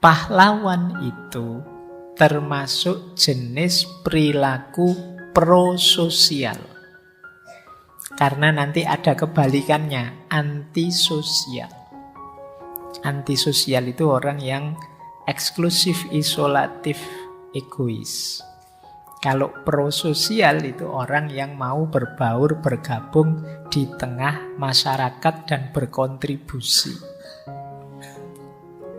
Pahlawan itu termasuk jenis perilaku prososial. Karena nanti ada kebalikannya, antisosial. Antisosial itu orang yang eksklusif, isolatif, egois. Kalau prososial itu orang yang mau berbaur, bergabung di tengah masyarakat dan berkontribusi.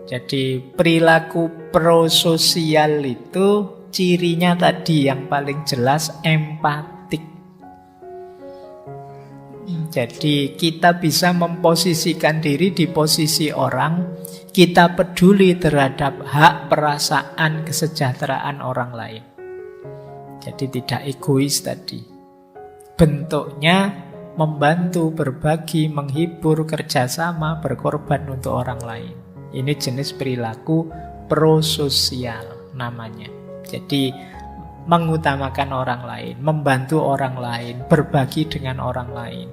Jadi perilaku prososial itu cirinya tadi yang paling jelas empatik. Jadi kita bisa memposisikan diri di posisi orang, kita peduli terhadap hak, perasaan, kesejahteraan orang lain. Jadi tidak egois tadi. Bentuknya membantu, berbagi, menghibur, kerjasama, berkorban untuk orang lain. Ini jenis perilaku prososial namanya. Jadi mengutamakan orang lain, membantu orang lain, berbagi dengan orang lain.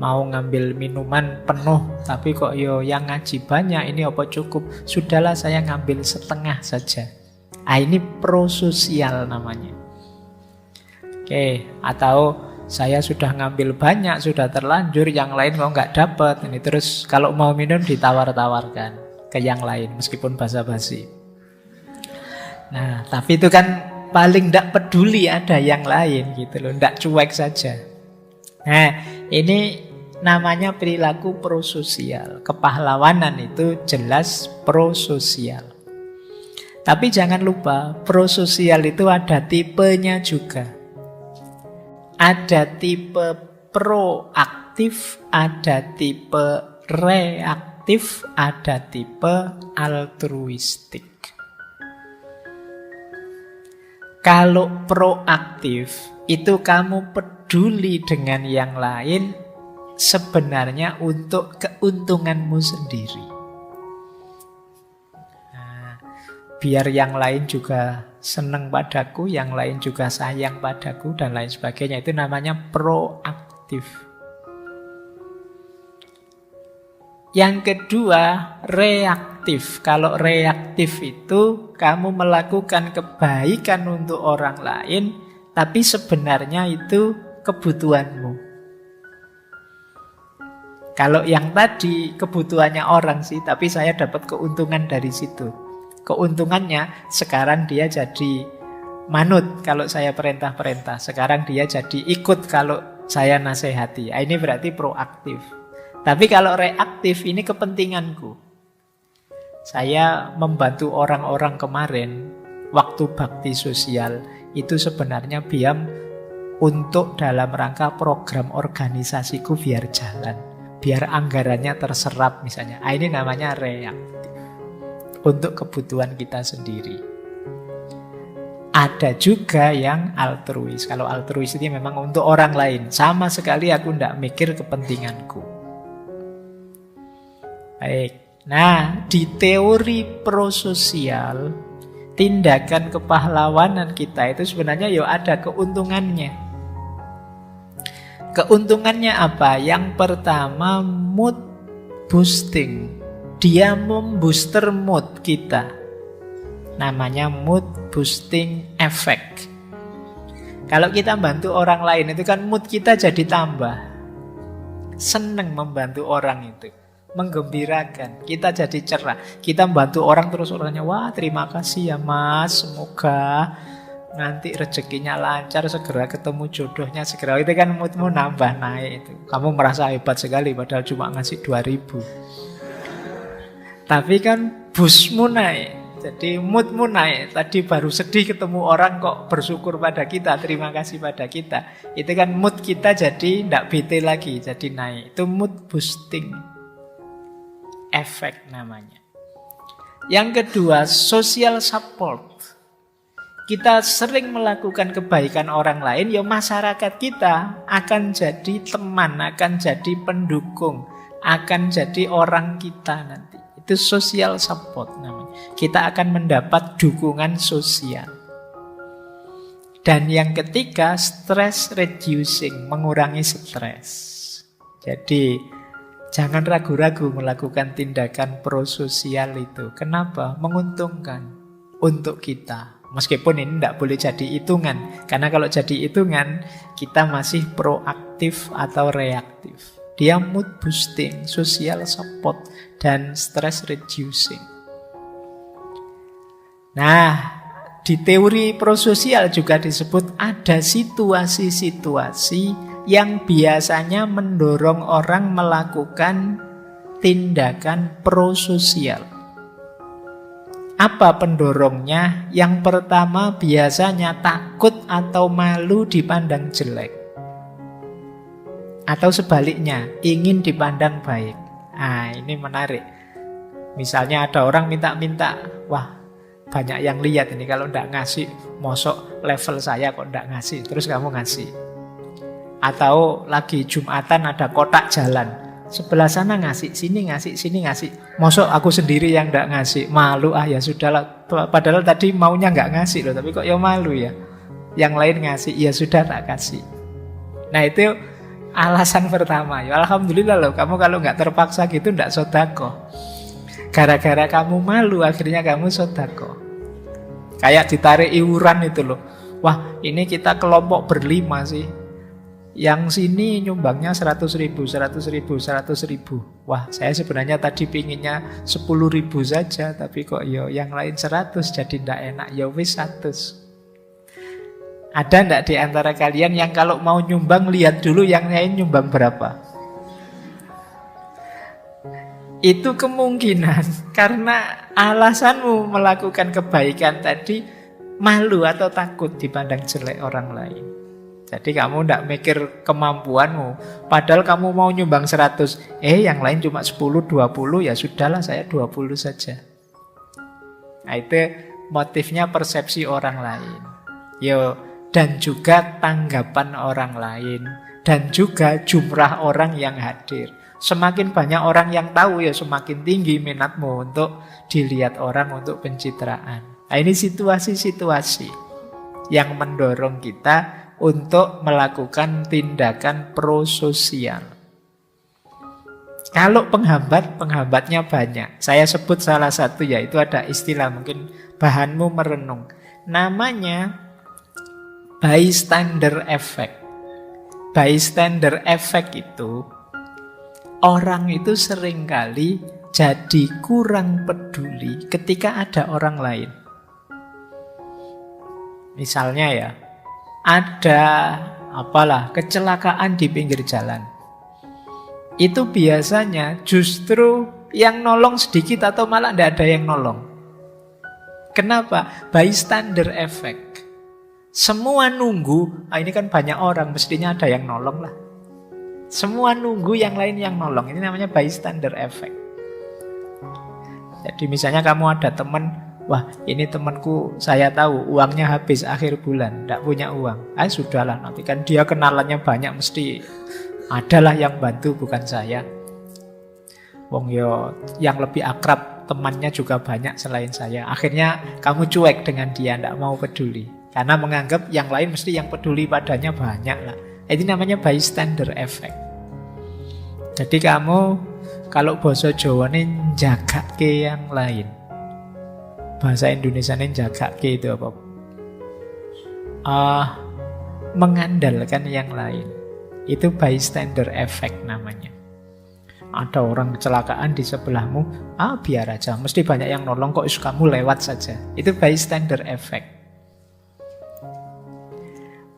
Mau ngambil minuman penuh, tapi kok yang ngaji banyak, ini apa cukup? Sudahlah saya ngambil setengah saja. Ini prososial namanya. Oke, atau saya sudah ngambil banyak, sudah terlanjur, yang lain kok nggak dapat. Ini terus kalau mau minum ditawar-tawarkan ke yang lain, meskipun basa-basi. Nah, tapi itu kan paling tidak peduli ada yang lain gitu loh, tidak cuek saja. Nah, ini namanya perilaku prososial. Kepahlawanan itu jelas prososial. Tapi jangan lupa, prososial itu ada tipenya juga. Ada tipe proaktif, ada tipe reaktif, ada tipe altruistik. Kalau proaktif, itu kamu peduli dengan yang lain sebenarnya untuk keuntunganmu sendiri. Nah, biar yang lain juga senang padaku, yang lain juga sayang padaku, dan lain sebagainya. Itu namanya proaktif. Yang kedua, reaktif. Kalau reaktif itu kamu melakukan kebaikan untuk orang lain, tapi sebenarnya itu kebutuhanmu. Kalau yang tadi kebutuhannya orang sih, tapi saya dapat keuntungan dari situ. Keuntungannya sekarang dia jadi manut kalau saya perintah-perintah. Sekarang dia jadi ikut kalau saya nasihati. Ini berarti proaktif. Tapi kalau reaktif, ini kepentinganku. Saya membantu orang-orang kemarin waktu bakti sosial. Itu sebenarnya biar untuk dalam rangka program organisasiku biar jalan. Biar anggarannya terserap misalnya. Ini namanya reaktif. Untuk kebutuhan kita sendiri. Ada juga yang altruis. Kalau altruis itu memang untuk orang lain. Sama sekali aku tidak mikir kepentinganku. Baik. Nah, di teori prososial, tindakan kepahlawanan kita itu sebenarnya ada keuntungannya. Keuntungannya apa? Yang pertama, mood boosting. Dia membooster mood kita. Namanya mood boosting effect. Kalau kita bantu orang lain itu kan mood kita jadi tambah. Senang membantu orang itu. Menggembirakan. Kita jadi cerah. Kita membantu orang terus orangnya, wah terima kasih ya mas. Semoga nanti rezekinya lancar, segera ketemu jodohnya, segera. Itu kan moodmu nambah naik itu. Kamu merasa hebat sekali padahal cuma ngasih 2.000. Tapi kan busmu naik. Jadi moodmu naik. Tadi baru sedih ketemu orang kok bersyukur pada kita, terima kasih pada kita. Itu kan mood kita jadi tidak bete lagi, jadi naik. Itu mood boosting effect namanya. Yang kedua, social support. Kita sering melakukan kebaikan orang lain, masyarakat kita akan jadi teman, akan jadi pendukung, akan jadi orang kita nanti. Itu social support namanya. Kita akan mendapat dukungan sosial. Dan yang ketiga, stress reducing, mengurangi stres. Jadi Jangan ragu-ragu melakukan tindakan prososial itu. Kenapa? Menguntungkan untuk kita. Meskipun ini tidak boleh jadi hitungan. Karena kalau jadi hitungan, kita masih proaktif atau reaktif. Dia mood boosting, social support, dan stress reducing. Nah, di teori prososial juga disebut ada situasi-situasi yang biasanya mendorong orang melakukan tindakan prososial. Apa pendorongnya? Yang pertama biasanya takut atau malu dipandang jelek. Atau sebaliknya, ingin dipandang baik. Nah, ini menarik. Misalnya ada orang minta-minta, wah banyak yang lihat ini kalau ndak ngasih, mosok level saya kok ndak ngasih, terus kamu ngasih. Atau lagi Jumatan ada kotak jalan, sebelah sana ngasih, sini ngasih, sini ngasih. Mosok aku sendiri yang ndak ngasih, malu ya sudahlah. Padahal tadi maunya nggak ngasih loh, tapi kok ya malu ya. Yang lain ngasih, ya sudah tak kasih. Nah itu alasan pertama. Ya alhamdulillah loh, kamu kalau nggak terpaksa gitu ndak sodako. Gara-gara kamu malu akhirnya kamu sodako. Kayak ditarik iuran itu loh. Wah ini kita kelompok berlima sih. Yang sini nyumbangnya 100.000, 100.000, 100.000. Wah, saya sebenarnya tadi pinginnya 10.000 saja, tapi kok yang lain 100 jadi ndak enak. Ya wis 100. Ada ndak di antara kalian yang kalau mau nyumbang lihat dulu yang lain nyumbang berapa? Itu kemungkinan karena alasanmu melakukan kebaikan tadi malu atau takut dipandang jelek orang lain. Jadi kamu tidak mikir kemampuanmu. Padahal kamu mau nyumbang 100. Yang lain cuma 10, 20. Ya sudahlah saya 20 saja. Nah itu motifnya persepsi orang lain. Dan juga tanggapan orang lain. Dan juga jumlah orang yang hadir. Semakin banyak orang yang tahu ya semakin tinggi minatmu untuk dilihat orang, untuk pencitraan. Nah ini situasi-situasi yang mendorong kita untuk melakukan tindakan prososial. Kalau penghambatnya banyak. Saya sebut salah satu, yaitu ada istilah mungkin bahanmu merenung. Namanya bystander effect. Bystander effect itu, orang itu seringkali jadi kurang peduli ketika ada orang lain. Misalnya ya, ada kecelakaan di pinggir jalan. Itu biasanya justru yang nolong sedikit atau malah tidak ada yang nolong. Kenapa? Bystander effect. Semua nunggu, ini kan banyak orang, mestinya ada yang nolong lah. Semua nunggu yang lain yang nolong. Ini namanya bystander effect. Jadi misalnya kamu ada teman, wah ini temanku saya tahu uangnya habis akhir bulan, tidak punya uang. Sudahlah, nanti kan dia kenalannya banyak, mesti adalah yang bantu bukan saya. Wong yang lebih akrab temannya juga banyak selain saya. Akhirnya kamu cuek dengan dia, tidak mau peduli. Karena menganggap yang lain mesti yang peduli padanya banyak lah. Ini namanya bystander effect. Jadi kamu kalau bahasa Jawa ini njagake yang lain. Bahasa Indonesia ini njagake itu apa? Mengandalkan yang lain. Itu bystander effect namanya. Ada orang kecelakaan di sebelahmu, biar aja, mesti banyak yang nolong kok, kamu lewat saja. Itu bystander effect.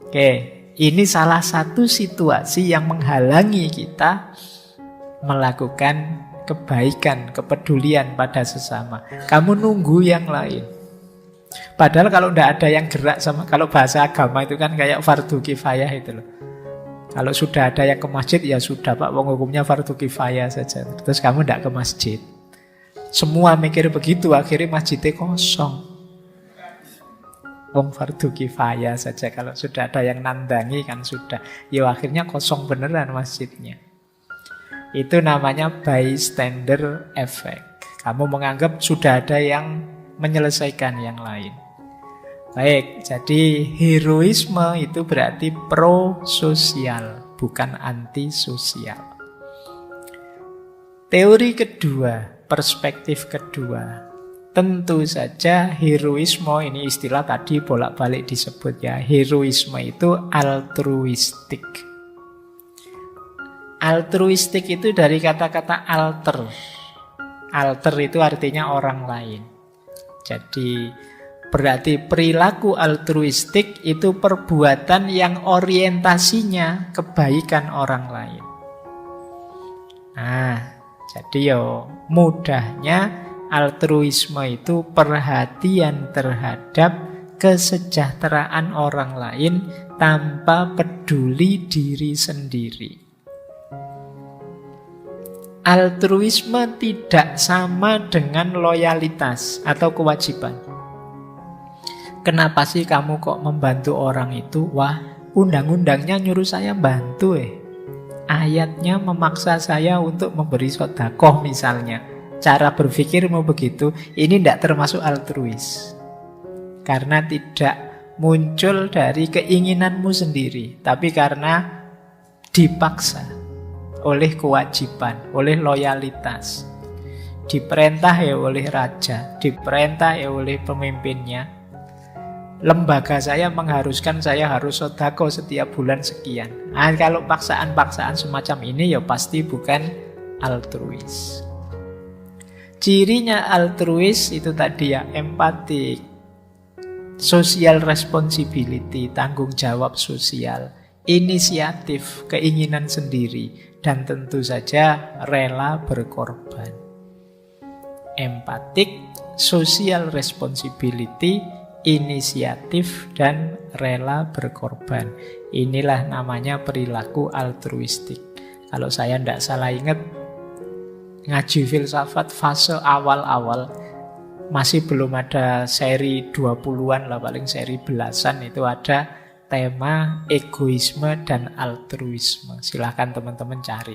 Oke, ini salah satu situasi yang menghalangi kita melakukan kebaikan, kepedulian pada sesama. Kamu nunggu yang lain. Padahal kalau tidak ada yang gerak sama, kalau bahasa agama itu kan kayak fardu kifayah itu loh. Kalau sudah ada yang ke masjid, ya sudah Pak, hukumnya fardu kifayah saja. Terus kamu tidak ke masjid. Semua mikir begitu, akhirnya masjidnya kosong. Wong fardu kifayah saja, kalau sudah ada yang nandangi kan sudah. Akhirnya kosong beneran masjidnya. Itu namanya bystander effect. Kamu menganggap sudah ada yang menyelesaikan yang lain. Baik, jadi heroisme itu berarti prososial, bukan antisosial. Teori kedua, perspektif kedua. Tentu saja heroisme, ini istilah tadi bolak-balik disebut ya. Heroisme itu altruistik. Altruistik itu dari kata-kata alter. Alter itu artinya orang lain. Jadi berarti perilaku altruistik itu perbuatan yang orientasinya kebaikan orang lain. Nah, jadi mudahnya altruisme itu perhatian terhadap kesejahteraan orang lain tanpa peduli diri sendiri. Altruisme tidak sama dengan loyalitas atau kewajiban. Kenapa sih kamu kok membantu orang itu? Wah, undang-undangnya nyuruh saya bantu Ayatnya memaksa saya untuk memberi sedekah misalnya. Cara berpikirmu begitu, ini tidak termasuk altruis. Karena tidak muncul dari keinginanmu sendiri, tapi karena dipaksa oleh kewajiban, oleh loyalitas. Diperintah oleh raja, diperintah oleh pemimpinnya. Lembaga saya mengharuskan saya harus sedekah setiap bulan sekian. Nah, kalau paksaan-paksaan semacam ini pasti bukan altruis. Cirinya altruis itu tadi empatik, social responsibility, tanggung jawab sosial, inisiatif, keinginan sendiri, dan tentu saja rela berkorban. Empatik, social responsibility, inisiatif, dan rela berkorban. Inilah namanya perilaku altruistik. Kalau saya tidak salah ingat, ngaji filsafat fase awal-awal, masih belum ada seri 20-an lah, paling seri belasan, itu ada tema egoisme dan altruisme. Silahkan teman-teman cari.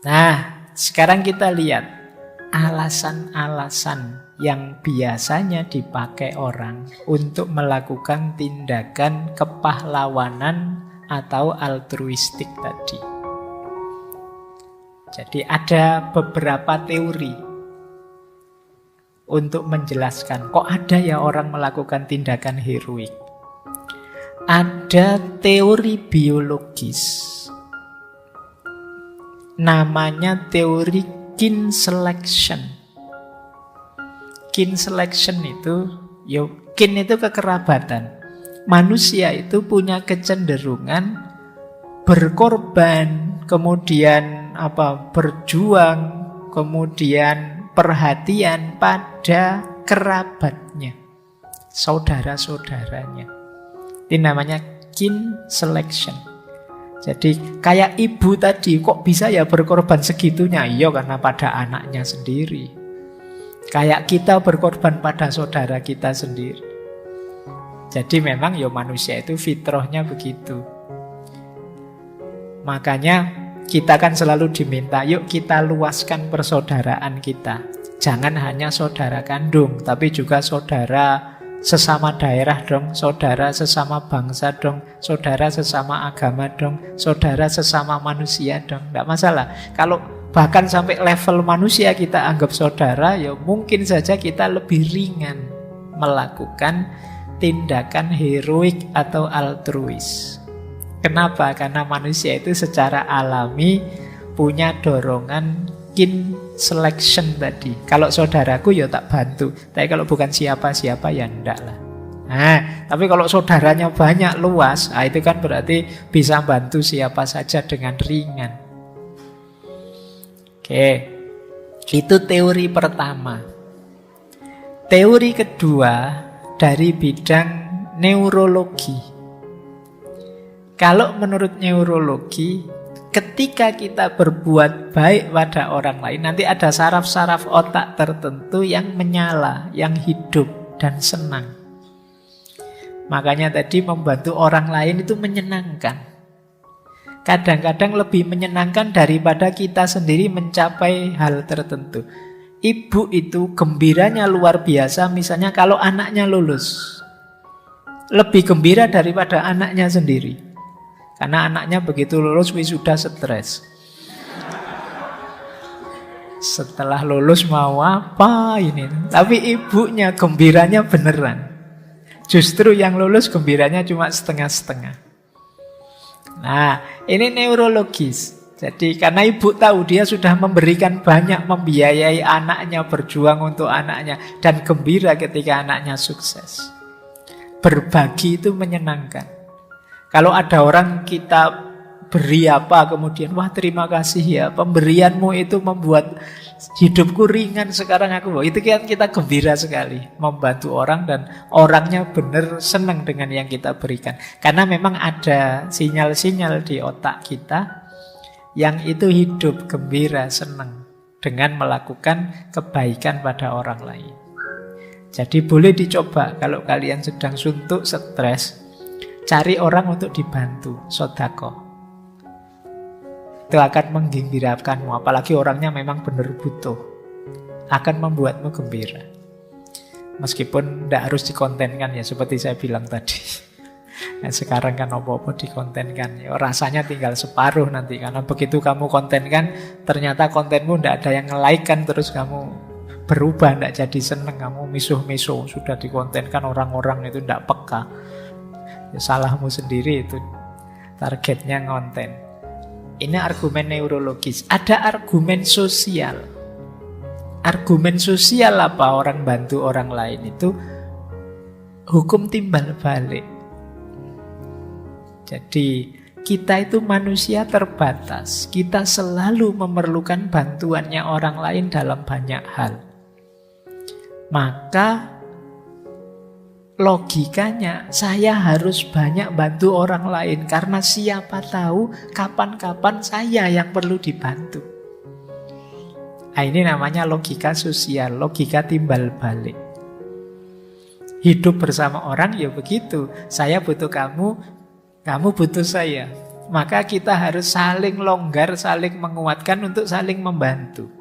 Nah, sekarang kita lihat alasan-alasan yang biasanya dipakai orang untuk melakukan tindakan kepahlawanan atau altruistik tadi. Jadi ada beberapa teori untuk menjelaskan kok ada ya orang melakukan tindakan heroik. Ada teori biologis, namanya teori kin selection. Kin selection itu, kin itu kekerabatan. Manusia itu punya kecenderungan berkorban, kemudian berjuang, kemudian perhatian pada kerabatnya, saudara-saudaranya. Ini namanya kin selection. Jadi kayak ibu tadi, kok bisa ya berkorban segitunya? Iya, karena pada anaknya sendiri. Kayak kita berkorban pada saudara kita sendiri. Jadi memang manusia itu fitrahnya begitu. Makanya kita kan selalu diminta, yuk kita luaskan persaudaraan kita. Jangan hanya saudara kandung, tapi juga saudara sesama daerah dong, saudara sesama bangsa dong, saudara sesama agama dong, saudara sesama manusia dong. Tidak masalah. Kalau bahkan sampai level manusia kita anggap saudara, mungkin saja kita lebih ringan melakukan tindakan heroik atau altruis. Kenapa? Karena manusia itu secara alami punya dorongan kin selection tadi. Kalau saudaraku tak bantu, tapi kalau bukan siapa-siapa enggak lah. Nah, tapi kalau saudaranya banyak, luas, itu kan berarti bisa bantu siapa saja dengan ringan. Oke, itu teori pertama. Teori kedua dari bidang neurologi. Kalau menurut neurologi, ketika kita berbuat baik pada orang lain, nanti ada saraf-saraf otak tertentu yang menyala, yang hidup dan senang. Makanya tadi membantu orang lain itu menyenangkan. Kadang-kadang lebih menyenangkan daripada kita sendiri mencapai hal tertentu. Ibu itu gembiranya luar biasa, misalnya kalau anaknya lulus. Lebih gembira daripada anaknya sendiri. Karena anaknya begitu lulus wisuda stres. Setelah lulus mau apa ini? Tapi ibunya gembiranya beneran. Justru yang lulus gembiranya cuma setengah-setengah. Nah, ini neurologis. Jadi karena ibu tahu dia sudah memberikan banyak, membiayai anaknya, berjuang untuk anaknya, dan gembira ketika anaknya sukses. Berbagi itu menyenangkan. Kalau ada orang kita beri apa, kemudian wah terima kasih ya, pemberianmu itu membuat hidupku ringan sekarang aku. Itu kan kita gembira sekali membantu orang dan orangnya benar senang dengan yang kita berikan. Karena memang ada sinyal-sinyal di otak kita yang itu hidup gembira, senang dengan melakukan kebaikan pada orang lain. Jadi boleh dicoba kalau kalian sedang suntuk, stres, cari orang untuk dibantu, sedekah. Itu akan menggembirakanmu, apalagi orangnya memang benar butuh. Akan membuatmu gembira. Meskipun tidak harus dikontenkan ya, seperti saya bilang tadi. Nah, sekarang kan apa-apa dikontenkan ya, rasanya tinggal separuh nanti. Karena begitu kamu kontenkan, ternyata kontenmu tidak ada yang nge-like kan, terus kamu berubah, tidak jadi seneng, kamu misuh-misuh. Sudah dikontenkan, orang-orang itu tidak peka ya, salahmu sendiri itu. Targetnya ngonten. Ini argumen neurologis. Ada argumen sosial. Argumen sosial apa orang bantu orang lain itu? Hukum timbal balik. Jadi kita itu manusia terbatas. Kita selalu memerlukan bantuannya orang lain dalam banyak hal. Maka logikanya saya harus banyak bantu orang lain, karena siapa tahu kapan-kapan saya yang perlu dibantu. Nah, ini namanya logika sosial, logika timbal balik. Hidup bersama orang ya begitu. Saya butuh kamu, kamu butuh saya. Maka kita harus saling longgar, saling menguatkan untuk saling membantu.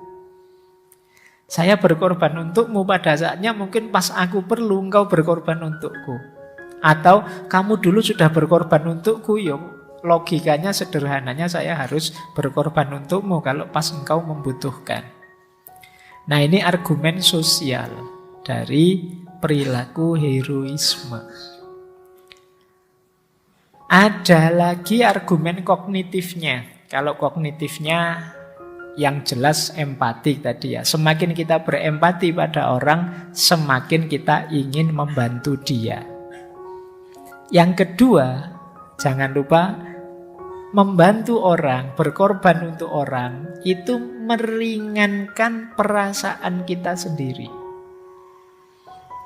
Saya berkorban untukmu pada saatnya, mungkin pas aku perlu engkau berkorban untukku. Atau kamu dulu sudah berkorban untukku, ya logikanya sederhananya saya harus berkorban untukmu kalau pas engkau membutuhkan. Nah, ini argumen sosial dari perilaku heroisme. Ada lagi argumen kognitifnya. Kalau kognitifnya yang jelas empati tadi ya. Semakin kita berempati pada orang, semakin kita ingin membantu dia. Yang kedua, jangan lupa membantu orang, berkorban untuk orang, itu meringankan perasaan kita sendiri.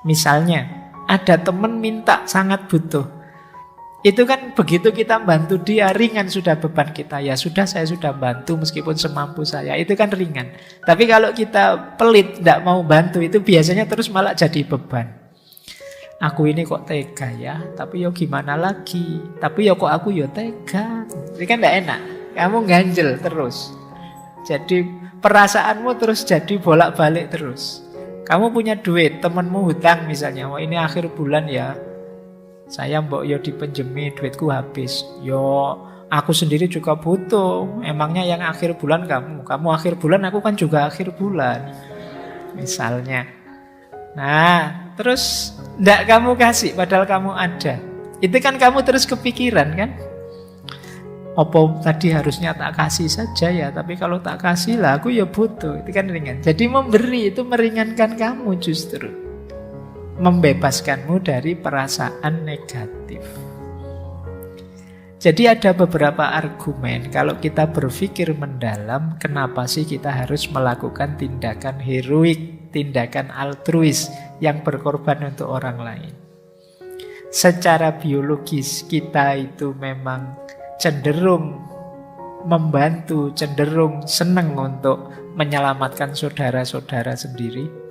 Misalnya, ada teman minta sangat butuh. Itu kan begitu kita bantu dia, ringan sudah beban kita. Ya sudah, saya sudah bantu meskipun semampu saya. Itu kan ringan. Tapi kalau kita pelit, tidak mau bantu, itu biasanya terus malah jadi beban. Aku ini kok tega ya, tapi ya gimana lagi. Tapi ya kok aku ya tega. Ini kan tidak enak. Kamu ganjel terus. Jadi perasaanmu terus jadi bolak-balik terus. Kamu punya duit, temanmu hutang misalnya. Wah, ini akhir bulan ya, saya mbok yo dipinjemi, duitku habis. Yo aku sendiri juga butuh. Emangnya yang akhir bulan kamu? Kamu akhir bulan, aku kan juga akhir bulan. Misalnya. Nah, terus ndak kamu kasih padahal kamu ada. Itu kan kamu terus kepikiran kan? Apa tadi harusnya tak kasih saja ya, tapi kalau tak kasih lah aku ya butuh. Itu kan ringan. Jadi memberi itu meringankan kamu justru. Membebaskanmu dari perasaan negatif. Jadi ada beberapa argumen kalau kita berpikir mendalam, kenapa sih kita harus melakukan tindakan heroik, tindakan altruis yang berkorban untuk orang lain. Secara biologis kita itu memang cenderung membantu, cenderung senang untuk menyelamatkan saudara-saudara sendiri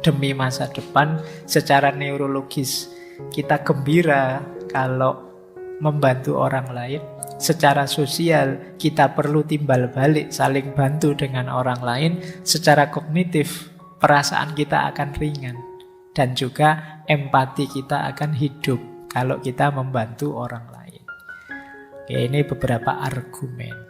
demi masa depan. Secara neurologis kita gembira kalau membantu orang lain. Secara sosial kita perlu timbal balik, saling bantu dengan orang lain. Secara kognitif perasaan kita akan ringan. Dan juga empati kita akan hidup kalau kita membantu orang lain. Oke, ini beberapa argumen.